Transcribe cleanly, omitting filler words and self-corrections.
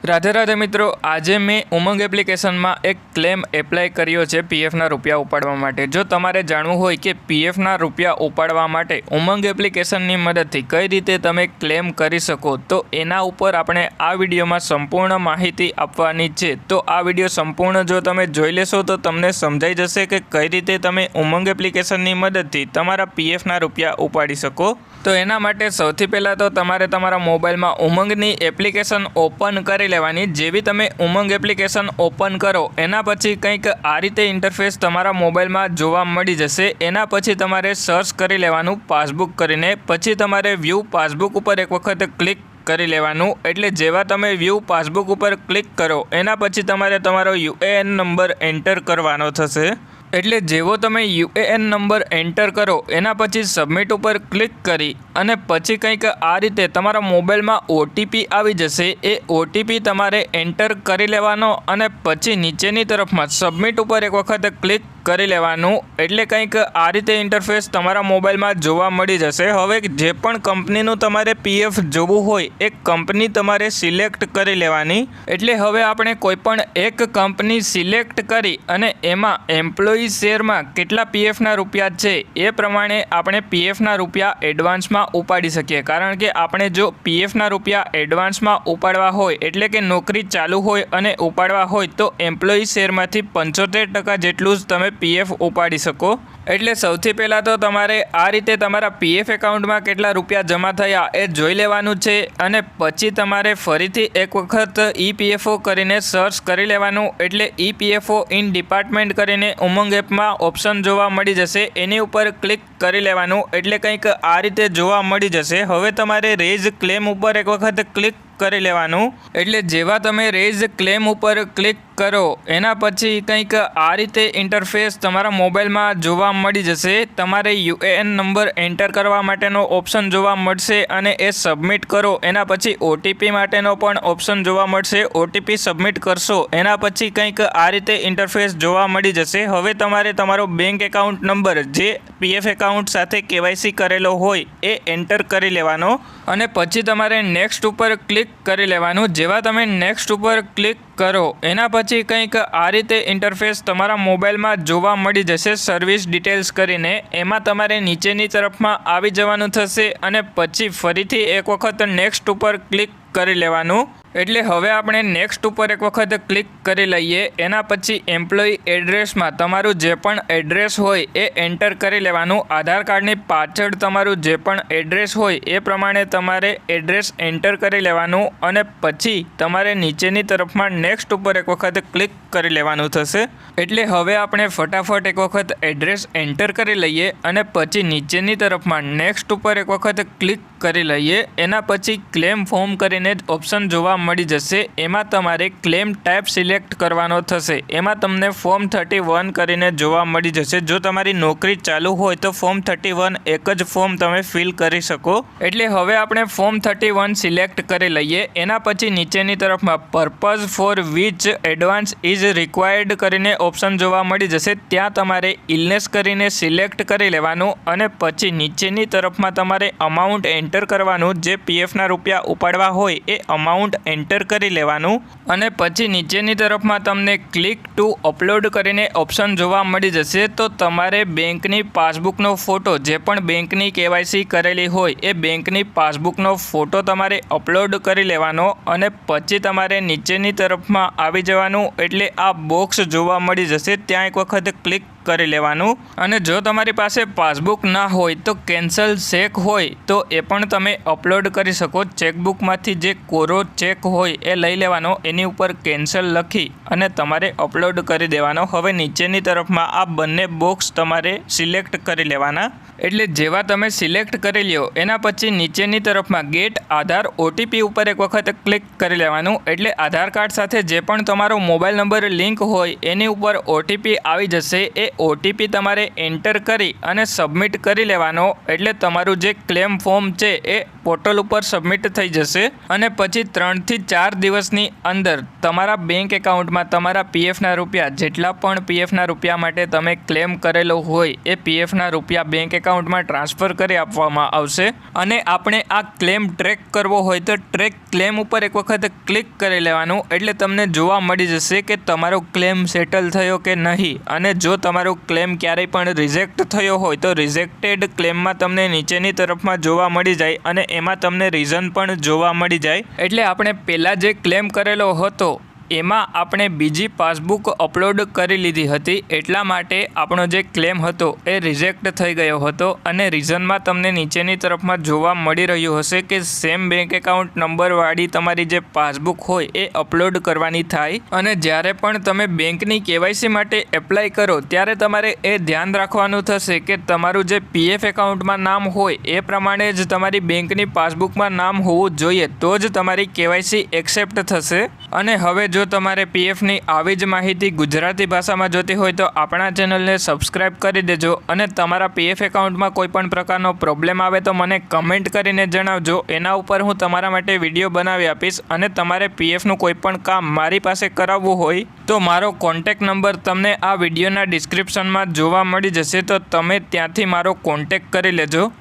राधे राधे मित्रों, आज मैं उमंग एप्लिकेशन में एक क्लेम एप्लाय कर्यो छे पीएफना रूपिया उपाड़वा माटे। जो तमारे जाणवुं होय कि पीएफना रूपिया उपाड़वा माटे उमंग एप्लिकेशननी मददथी कई रीते तमे क्लेम करी शको, तो एना उपर आपणे आ विडियोमां संपूर्ण माहिती आपवानी छे। तो आ विडियो संपूर्ण जो तमे जोई लेशो तो तमने समजाई जशे कि कई रीते तमे उमंग एप्लिकेशननी मददथी तमारा पीएफना रूपिया उपाड़ी शको। तो एना माटे सौथी पहेला तो तमारे तमारा मोबाइलमां उमंगनी एप्लिकेशन ओपन करी लेवानी। जेवी तमे उमंग एप्लिकेशन ओपन करो एना पछी कंईक आ रीते इंटरफेस तमारा मोबाइलमां जोवा मळी जशे। एना पछी तमारे सर्च करी लेवानुं पासबुक करीने, पछी तमारे व्यू पासबुक उपर एक वखत क्लिक करी लेवानुं। एटले जेवा तमे व्यू पासबुक उपर क्लिक करो एना पछी तमारे तमारो यूएएन नंबर एंटर करवानो थशे। एटले जेवो तमे यूएएन नंबर एंटर करो एना पछी सबमिट उपर क्लिक करी अने पछी कंईक आ रीते तमारा मोबाइलमां ओटीपी आवी जशे। ए ओटीपी तमारे एंटर करी लेवानो अने पछी नीचेनी तरफमां सबमिट उपर एक वखत क्लिक करी लेवानुं। एटले कंईक आ रीते इंटरफेस तमारा मोबाइलमां जोवा मळी जशे। हवे जे पण कंपनीनुं तमारे पीएफ जोवुं होय ए कंपनी तमारे सिलेक्ट करी लेवानी। एटले हवे आपणे कोईपण एक कंपनी सिलेक्ट करी अने एमां एम्प्लॉई शेर में केटला पीएफना रूपिया है ए प्रमाणे आपणे पीएफना रूपिया एडवांस में उपाड़ी सकीए। कारण के आपणे जो पीएफना रूपिया एडवांस में उपाड़वा होय एटले के नौकरी चालू होय अने उपाड़वा होय तो एम्प्लॉई शेर में 75% जेटलुं ज तमे पीएफ उपाड़ी सको। एटले सौथी पहेला तो तमारे आ रीते तमारा पीएफ एकाउंट में केटला रूपिया जमा थया ए जोई लेवानुं छे अने पछी तमारे फरीथी एक वखत ईपीएफओ करीने सर्च करी लेवानुं। एटले ईपीएफओ इन डिपार्टमेंट करीने उमंग एप में ऑप्शन जोवा मळी जशे। एनी उपर क्लिक करी लेवानुं एटले कंईक आ रीते जोवा मळी जशे। हवे तमारे रेज क्लेम उपर एक वखत क्लिक करी लेवानुं। एटले जेवा तमे रेज क्लेम उपर क्लिक करो एना पछी कंईक आ रीते इंटरफेस तमारा मोबाइल में जोवा मळी जशे। तमारे यूएएन नंबर एंटर करवा माटेनो ऑप्शन जोवा मळशे अने ए सबमिट करो एना पछी ओटीपी माटेनो पण ऑप्शन जोवा मळशे। ओटीपी सबमिट करशो एना पछी कंईक आ रीते इंटरफेस जोवा मळी जशे। हवे तमारे तमारो बैंक एकाउंट नंबर जे पीएफ एकाउंट साथे केवायसी करेलो होय ए एंटर करी लेवानो अने पछी तमारे नेक्स्ट उपर क्लिक करी लेवानुं। जेवा तमे नेक्स्ट उपर क्लिक करो एना पछी कंईक आ रीते इंटरफेस तमारा मोबाइल में जोवा मळी जशे। सर्विस डिटेल्स करीने एमां तमारे नीचेनी तरफमां आवी जवानुं थशे अने पछी फरीथी एक वखत नेक्स्ट उपर क्लिक करी लेवानुं। एटले हवे आपणे नेक्स्ट उपर एक वखत क्लिक करी लईए। एना पछी एम्प्लॉई एड्रेस में तमारुं जे पण एड्रेस होय ए एंटर करी लेवानुं। आधार कार्डनी पाछळ तमारुं जे पण एड्रेस होय ए प्रमाणे तमारे एड्रेस एंटर करी लेवानुं अने पछी तमारे नीचेनी तरफमां नेक्स्ट उपर एक वखत क्लिक करी लेवानुं थशे। एटले हवे आपणे फटाफट एक वखत एड्रेस एंटर करी लईए अने पछी नीचेनी तरफमां नेक्स्ट उपर एक वखत क्लिक करी लईए। एना पछी क्लेम फॉर्म करीने ऑप्शन जोवा मळी जशे। एमां तमारे क्लेम टाइप सिलेक्ट करवानो थशे। एमां तमने फॉर्म 31 करीने जोवा मळी जशे। जो तमारी नौकरी चालू होय तो फॉर्म 31 एक ज फॉर्म तमे फिल करी शको। एटले हवे आपणे फॉर्म 31 सिलेक्ट करी लईए। एना पछी नीचेनी तरफमां purpose for which advance is required करीने ऑप्शन जोवा मळी जशे। त्यां तमारे इलनेस करीने सिलेक्ट करी लेवानुं अने पछी नीचेनी तरफमां तमारे अमाउंट एंटर करवानुं। जे पीएफना रूपिया उपाड़वा होय ए अमाउंट एंटर करी लेवानुं अने पछी नीचेनी तरफमां तमने क्लिक टू अपलोड करीने ऑप्शन जोवा मळी जशे। तो तमारे बेंकनी पासबुकनो फोटो जे पण बेंकनी केवायसी करेली होय ए बेंकनी पासबुकनो फोटो तमारे अपलोड करी लेवानो अने पछी तमारे नीचेनी तरफमां आवी जवानुं। एटले आ बॉक्स जोवा मळी जशे त्यां एक वखत क्लिक करी लेवानुं अने जो तमारी पासे पासबुक ना होय तो केन्सल चेक होय तो ए पण तमे अपलोड करी शको। चेकबुकमांथी जे कोरो चेक होय ए लई लेवानो, एनी उपर केन्सल लखी अने तमारे अपलोड करी देवानो। हवे नीचेनी तरफमां आ बंने बॉक्स तमारे सिलेक्ट करी लेवाना। एटले जेवा तमे सिलेक्ट करी ल्यो एना पछी नीचेनी तरफमां गेट आधार ओटीपी उपर एक वखत क्लिक करी लेवानुं। एटले आधार कार्ड साथे जे पण तमारो मोबाइल नंबर लिंक होय एनी उपर ओटीपी आवी जशे। ए ओटीपी तमारे एंटर करी अने सबमिट करी लेवानो। एटले तमारुं जे क्लेम फॉर्म छे ए पोर्टल उपर सबमिट थई जशे अने पछी 3 થી 4 दिवसनी अंदर तमारा बैंक एकाउंट में तमारा पीएफना रूपिया जेटला पण पीएफना रूपिया माटे तमे क्लेम करेलो होय ए पीएफना रूपिया बैंक एकाउंट એકાઉન્ટમાં ટ્રાન્સફર કરી આપવામાં આવશે અને આપણે આ ક્લેમ ટ્રેક કરવો હોય તો ટ્રેક ક્લેમ ઉપર એક વખત ક્લિક કરી લેવાનું, એટલે તમને જોવા મળી જશે કે તમારો ક્લેમ સેટલ થયો કે નહીં. અને જો તમારો ક્લેમ ક્યારેય પણ રિજેક્ટ થયો હોય તો રિજેક્ટેડ ક્લેમમાં તમને નીચેની તરફમાં જોવા મળી જાય અને એમાં તમને રીઝન પણ જોવા મળી જાય. એટલે આપણે પહેલાં જે ક્લેમ કરેલો હતો એમાં આપણે બીજી પાસબુક અપલોડ કરી લીધી હતી, એટલા માટે આપણો જે ક્લેમ હતો એ રિજેક્ટ થઈ ગયો હતો. અને રીઝનમાં તમને નીચેની તરફમાં જોવા મળી રહ્યું હશે કે સેમ બેંક એકાઉન્ટ નંબરવાળી તમારી જે પાસબુક હોય એ અપલોડ કરવાની થાય. અને જ્યારે પણ તમે બેંકની કેવાયસી માટે એપ્લાય કરો ત્યારે તમારે એ ધ્યાન રાખવાનું થશે કે તમારું જે પીએફ એકાઉન્ટમાં નામ હોય એ પ્રમાણે જ તમારી બેંકની પાસબુકમાં નામ હોવું જોઈએ, તો જ તમારી કેવાયસી એક્સેપ્ટ થશે. અને હવે જો તમારે પીએફની આવી જ માહિતી ગુજરાતી ભાષામાં જોતી હોય તો આપણા ચેનલને સબસ્ક્રાઈબ કરી દેજો. અને તમારા પીએફ એકાઉન્ટમાં કોઈ પણ પ્રકારનો પ્રોબ્લેમ આવે તો મને કમેન્ટ કરીને જણાવજો, એના ઉપર હું તમારા માટે વિડીયો બનાવી આપીશ. અને તમારે પીએફનું કોઈ પણ કામ મારી પાસે કરાવવું હોય તો મારો કોન્ટેક્ટ નંબર તમને આ વિડીયોના ડિસ્ક્રિપ્શનમાં જોવા મળી જશે, તો તમે ત્યાંથી મારો કોન્ટેક્ટ કરી લેજો.